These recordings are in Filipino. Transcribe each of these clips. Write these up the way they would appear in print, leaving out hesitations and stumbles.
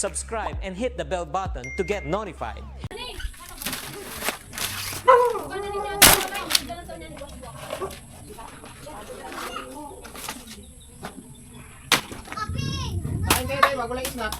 subscribe and hit the bell button to get notified. Kain kayo tayo, bago lang snack.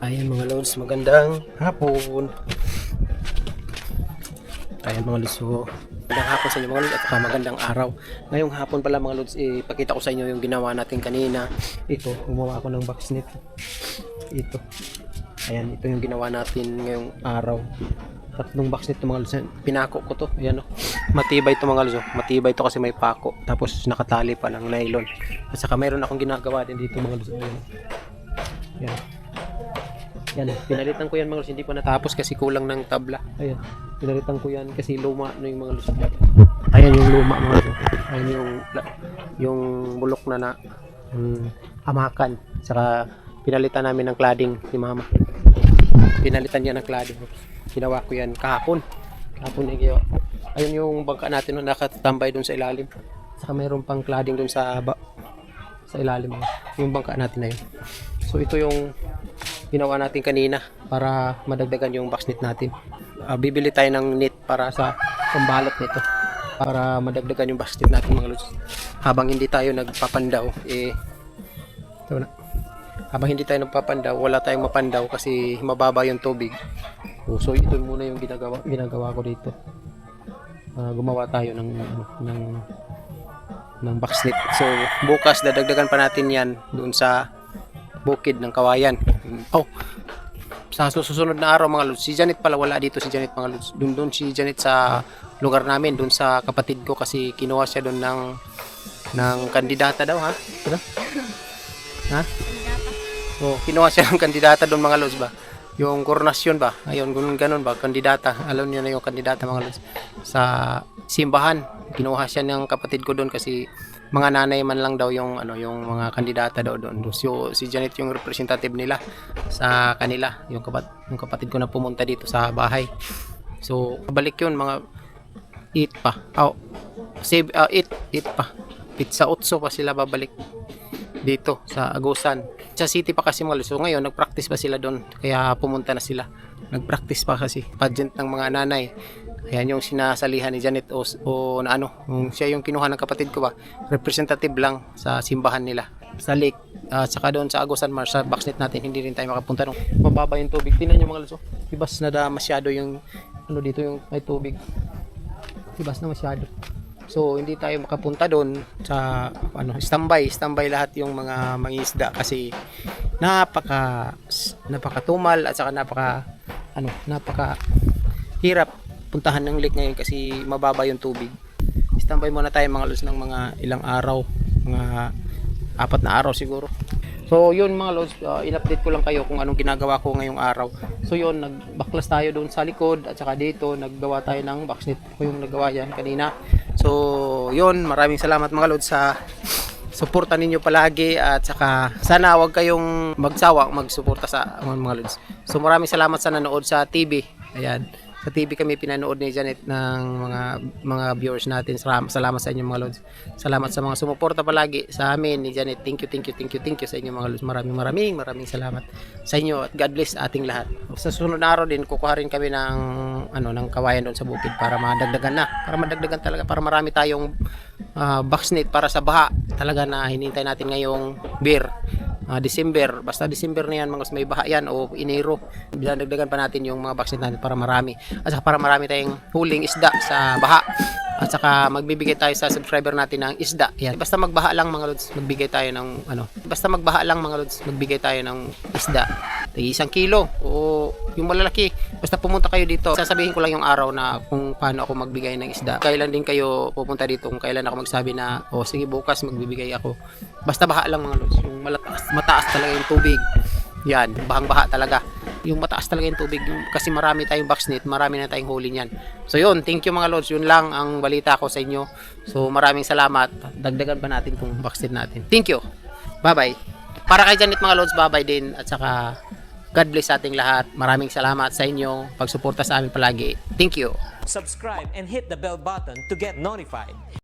Ayan mga lods, magandang hapon. Ayan mga lods, so magandang hapon sa inyo mga lods at saka magandang araw. Ngayong hapon pala mga lods, ipakita ko sa inyo yung ginawa natin kanina. Ito, gumawa ako ng box net. Ito. Ayan, ito yung ginawa natin ngayong araw. Tatlong box net mga lods. Pinako ko to. Ayan o. Matibay to mga lods. Matibay to kasi may pako. Tapos nakatali pa ng nylon. At saka mayroon akong ginagawa din dito mga lods. Ayan. Ayan. Yan, pinalitan ko yan mga lods, hindi pa natapos kasi kulang ng tabla. Ayan, pinalitan ko yan kasi luma no yung mga lods. Ayan yung luma mga lods. Ayan yung bulok na hamakan. Saka pinalitan namin ng cladding si mama. Pinalitan niya ng cladding. Ginawa ko yan kahapon. Kahapon ay ginawa. Ayun yung bangka natin na nakatambay dun sa ilalim. Saka mayroon pang cladding dun sa ilalim. Yung bangka natin na yun. So ito yung ginawa natin kanina para madagdagan yung box net natin. Bibili tayo ng net para sa pambalot nito para madagdagan yung box net natin mga lods. Habang hindi tayo nagpapandaw ito na. Habang hindi tayo nagpapandaw, wala tayong mapandaw kasi mababa yung tubig. So ito muna yung ginagawa ko dito. Gumawa tayo ng box net. So bukas dadagdagan pa natin yan doon sa bukid ng Kawayan. Sa susunod na araw mga lods, si Janet pala wala dito, si Janet mga lods. Doon si Janet sa lugar namin doon sa kapatid ko kasi kinuha siya doon ng kandidata daw, ha? Ano? Ha? Oh, kinuha siya ng kandidata doon mga lods ba? Yung koronasyon ba? Ayun, ganun ba? Kandidata. Alam niyo na yung kandidata mga lods. Sa simbahan, kinuha siya ng kapatid ko doon kasi mga nanay man lang daw yung yung mga kandidata daw doon. So, si Janet yung representative nila sa kanila, yung kapatid ko na pumunta dito sa bahay. So, balik yun mga 8 pa. Oh, 8 pa. Pizza 8 pa sila babalik dito sa Agusan. Sa city pa kasi mga lods. So ngayon nagpractice pa sila doon. Kaya pumunta na sila. Nagpractice pa kasi pageant ng mga nanay. Ayan yung sinasalihan ni Janet o na siya yung kinuha ng kapatid ko ba. Representative lang sa simbahan nila. Sa lake. Saka doon sa Agusan Mars sa Baxnet natin hindi rin tayo makapunta nung mababa yung tubig. Tingnan nyo mga lods. Ibas na masyado yung dito yung may tubig. Ibas na masyado. So hindi tayo makapunta doon sa standby lahat yung mga mangingisda kasi napakatumal at saka napaka hirap puntahan ng lake ngayon kasi mababa yung tubig. Standby muna tayo mga lods ng mga ilang araw, mga 4 na araw siguro. So yun mga lods, in-update ko lang kayo kung anong ginagawa ko ngayong araw. So yun, nagbaklas tayo doon sa likod at saka dito naggawa tayo ng boxnet. Ako yung naggawa yan kanina. So yun, maraming salamat mga lods sa suporta ninyo palagi at saka sana wag kayong magsawa magsuporta sa mga lods. So maraming salamat sa nanood sa TV. Ayan. Sa TV kami pinanood ni Janet ng mga viewers natin. Salamat sa inyo mga lods. Salamat sa mga sumuporta palagi sa amin ni Janet. Thank you sa inyo mga lods. Maraming salamat sa inyo at God bless ating lahat. Sa susunod na araw din kukuha rin kami ng kawayan doon sa bukid para madagdagan talaga para marami tayong boxnet para sa baha talaga na hinintay natin ngayong beer. December, basta December na yan mga may baha yan o Enero, dinadagdagan pa natin yung mga boxnet natin para marami at saka para marami tayong huling isda sa baha at saka magbibigay tayo sa subscriber natin ng isda. Yan. Basta magbaha lang mga lods, magbigay tayo ng isda. 1 kilo o yung malalaki. Basta pumunta kayo dito. Sasabihin ko lang yung araw na kung paano ako magbigay ng isda. Kailan din kayo pupunta dito kung kailan ako magsabi na sige bukas magbibigay ako. Basta baha lang mga lods. Yung mataas talaga yung tubig. Yan, bahang-baha talaga. Yung mataas talaga yung tubig kasi marami tayong boxnet, marami na tayong huli niyan. So yun, thank you mga lods. Yun lang ang balita ko sa inyo. So maraming salamat. Dagdagan pa natin tong boxnet natin. Thank you. Bye-bye. Para kay Janet mga lods, bye-bye din at saka God bless sa ating lahat. Maraming salamat sa inyong pagsuporta sa amin palagi. Thank you. Subscribe and hit the bell button to get notified.